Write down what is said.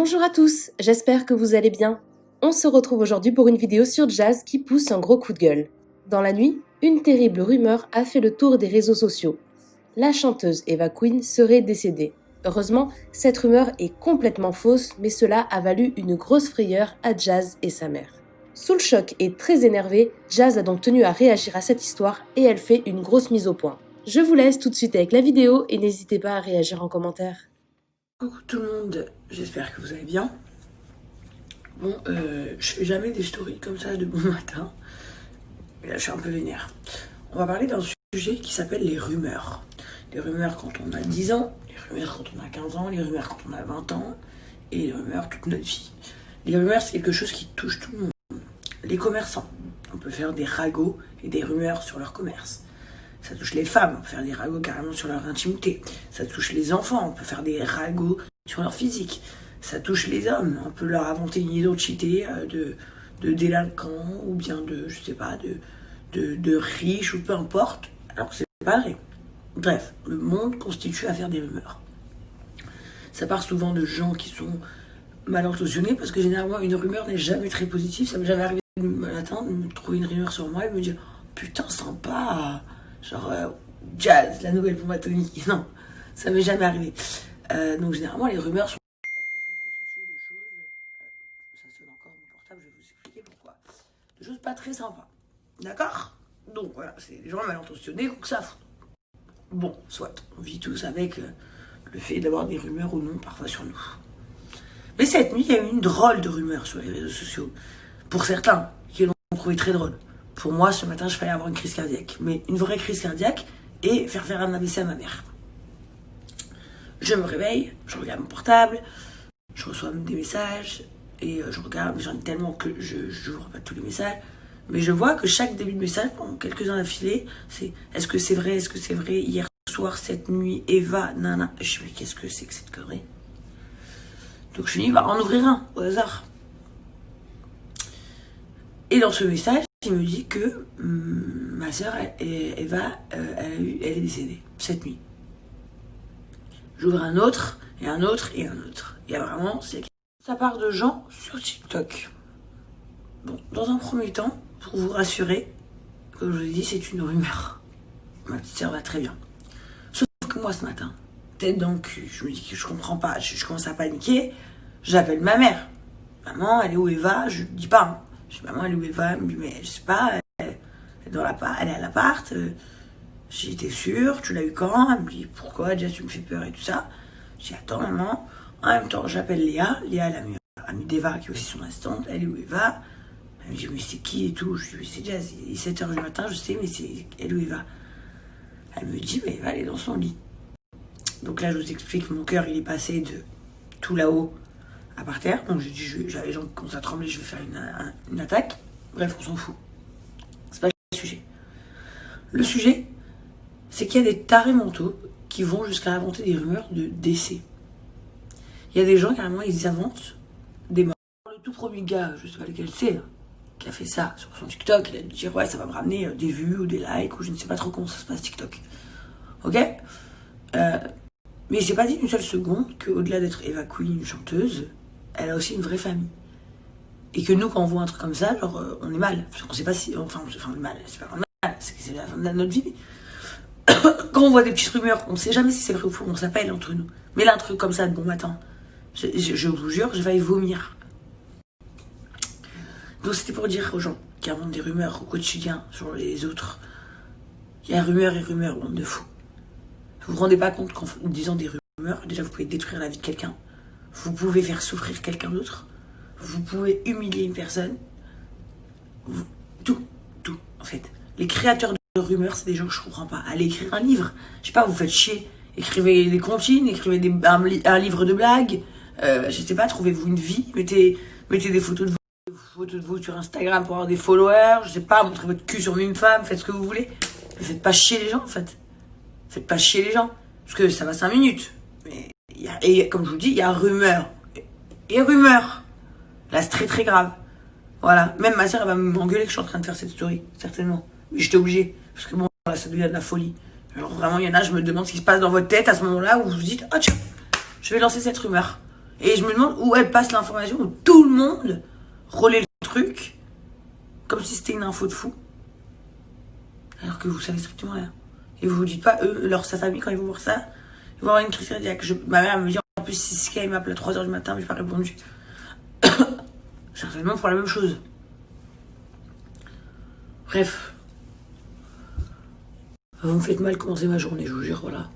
Bonjour à tous, j'espère que vous allez bien. On se retrouve aujourd'hui pour une vidéo sur Jazz qui pousse un gros coup de gueule. Dans la nuit, une terrible rumeur a fait le tour des réseaux sociaux. La chanteuse Eva Queen serait décédée. Heureusement, cette rumeur est complètement fausse, mais cela a valu une grosse frayeur à Jazz et sa mère. Sous le choc et très énervée, Jazz a donc tenu à réagir à cette histoire et elle fait une grosse mise au point. Je vous laisse tout de suite avec la vidéo et n'hésitez pas à réagir en commentaire. Coucou tout le monde, j'espère que vous allez bien. Bon, je fais jamais des stories comme ça de bon matin. Et là, je suis un peu vénère. On va parler d'un sujet qui s'appelle les rumeurs. Les rumeurs quand on a 10 ans, les rumeurs quand on a 15 ans, les rumeurs quand on a 20 ans, et les rumeurs toute notre vie. Les rumeurs, c'est quelque chose qui touche tout le monde. Les commerçants, on peut faire des ragots et des rumeurs sur leur commerce. Ça touche les femmes, on peut faire des ragots carrément sur leur intimité. Ça touche les enfants, on peut faire des ragots sur leur physique. Ça touche les hommes, on peut leur inventer une identité de délinquants ou bien de, je sais pas, de riches ou peu importe, alors que c'est pas vrai. Bref, le monde constitue à faire des rumeurs. Ça part souvent de gens qui sont mal intentionnés parce que généralement une rumeur n'est jamais très positive. Ça m'est jamais arrivé le matin de me trouver une rumeur sur moi et de me dire putain sympa. Genre Jazz, la nouvelle bombe atomique. Non, ça m'est jamais arrivé. Donc généralement les rumeurs sont constituées de choses. Ça sonne encore mon portable, je vais vous expliquer pourquoi. De choses pas très sympas. D'accord? Donc voilà, c'est des gens mal intentionnés que ça fout. Bon, soit, on vit tous avec le fait d'avoir des rumeurs ou non parfois sur nous. Mais cette nuit, il y a eu une drôle de rumeur sur les réseaux sociaux. Pour certains, qui l'ont trouvé très drôle. Pour moi, ce matin, je failli avoir une crise cardiaque. Mais une vraie crise cardiaque et faire un AVC à ma mère. Je me réveille, je regarde mon portable, je reçois des messages et je regarde, mais j'en ai tellement que je n'ouvre pas tous les messages. Mais je vois que chaque début de message, pendant quelques-uns d'affilée, c'est est-ce que c'est vrai, hier soir, cette nuit, Eva, nana. Je me dis, mais qu'est-ce que c'est que cette connerie? Donc je finis par en ouvrir un, au hasard. Et dans ce message, il me dit que ma soeur, Eva, elle est décédée cette nuit. J'ouvre un autre, et un autre, et un autre. Et vraiment, ça part de gens sur TikTok. Bon, dans un premier temps, pour vous rassurer, comme je vous l'ai dit, c'est une rumeur. Ma petite soeur va très bien. Sauf que moi, ce matin, tête dans le cul, je me dis que je comprends pas, je commence à paniquer, j'appelle ma mère. Maman, elle est où Eva? Je ne dis pas, hein. Je dis, maman, elle est où Eva? Elle me dit, mais je sais pas, elle est à l'appart. J'étais sûre, tu l'as eu quand? Elle me dit, pourquoi? Déjà, tu me fais peur et tout ça. Je dis, attends, maman. En même temps, j'appelle Léa. Léa, la meilleure amie d'Eva, qui est aussi son assistante. Elle est où Eva? Elle me dit, mais c'est qui et tout? Je lui dis, c'est déjà 7h du matin, je sais, mais elle est où Eva? Elle me dit, mais Eva, elle est dans son lit. Donc là, je vous explique, mon cœur, il est passé de tout là-haut à par terre. Donc j'ai dit, j'avais les gens qui commencent à trembler, je vais faire une attaque. Bref, on s'en fout. C'est pas le sujet. Le sujet, c'est qu'il y a des tarés mentaux qui vont jusqu'à inventer des rumeurs de décès. Il y a des gens, carrément, ils inventent des morts. Le tout premier gars, je sais pas lequel c'est, qui a fait ça sur son TikTok, il a dû dire, ouais, ça va me ramener des vues ou des likes, ou je ne sais pas trop comment ça se passe TikTok. Ok? Mais il s'est pas dit une seule seconde qu'au-delà d'être Eva Queen, une chanteuse, elle a aussi une vraie famille. Et que nous, quand on voit un truc comme ça, genre, on est mal. Parce qu'on sait pas si. Enfin, on est mal, c'est pas qu'on est mal, c'est la fin de notre vie. Quand on voit des petites rumeurs, on ne sait jamais si c'est vrai ou faux, on s'appelle entre nous. Mais là, un truc comme ça de bon matin, je vous jure, je vais y vomir. Donc, c'était pour dire aux gens qui inventent des rumeurs au quotidien sur les autres. Il y a rumeurs et rumeurs, bande de fous. Vous vous rendez pas compte qu'en disant des rumeurs, déjà vous pouvez détruire la vie de quelqu'un, vous pouvez faire souffrir quelqu'un d'autre, vous pouvez humilier une personne, tout, en fait. Les créateurs de rumeurs, c'est des gens que je comprends pas. Allez écrire un livre, je sais pas, vous faites chier, écrivez des comptines, écrivez un livre de blagues, je sais pas, trouvez-vous une vie, mettez des photos de vous sur Instagram pour avoir des followers, je sais pas, montrez votre cul sur une femme, faites ce que vous voulez, mais faites pas chier les gens en fait. Faites pas chier les gens, parce que ça va 5 minutes. Mais et comme je vous dis, il y a rumeur. Et rumeur. Là, c'est très très grave. Voilà. Même ma soeur, elle va m'engueuler que je suis en train de faire cette story, certainement. Mais j'étais obligée. Parce que bon, là, ça devient de la folie. Alors vraiment, il y en a, je me demande ce qui se passe dans votre tête à ce moment-là où vous vous dites, ah tiens, je vais lancer cette rumeur. Et je me demande où elle passe l'information, où tout le monde relaie le truc, comme si c'était une info de fou. Alors que vous savez strictement rien. Et vous vous dites pas, sa famille, quand ils vont voir ça, ils vont avoir une crise cardiaque. Ma mère me dit, en plus, si Sky m'appelle à 3h du matin, mais je n'ai pas répondu. Certainement pour la même chose. Bref. Vous me faites mal commencer ma journée, je vous jure, voilà.